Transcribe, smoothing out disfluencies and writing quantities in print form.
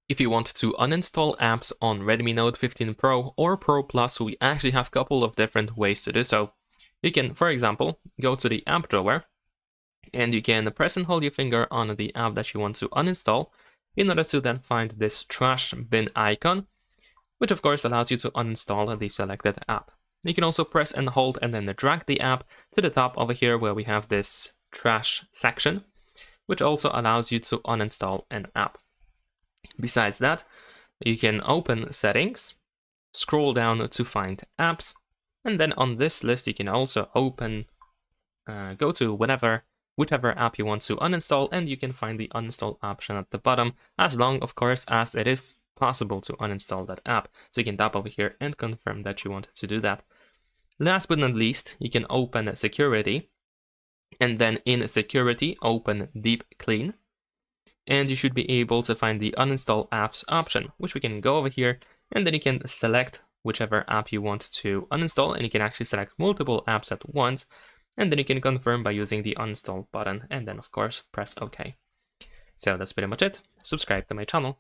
If you want to uninstall apps on Redmi Note 15 Pro or Pro Plus, we actually have a couple of different ways to do so. You can, for example, go to the app drawer and you can press and hold your finger on the app that you want to uninstall in order to then find this trash bin icon, which of course allows you to uninstall the selected app. You can also press and hold and then drag the app to the top over here where we have this trash section, which also allows you to uninstall an app. Besides that, you can open settings, scroll down to find apps, and then on this list you can also go to whichever app you want to uninstall, and you can find the uninstall option at the bottom, as long of course as it is possible to uninstall that app. So you can tap over here and confirm that you want to do that. Last but not least, you can open security, and then in security open deep clean, and you should be able to find the uninstall apps option, which we can go over here, and then you can select whichever app you want to uninstall, and you can actually select multiple apps at once, and then you can confirm by using the uninstall button, and then of course press OK. So that's pretty much it. Subscribe to my channel.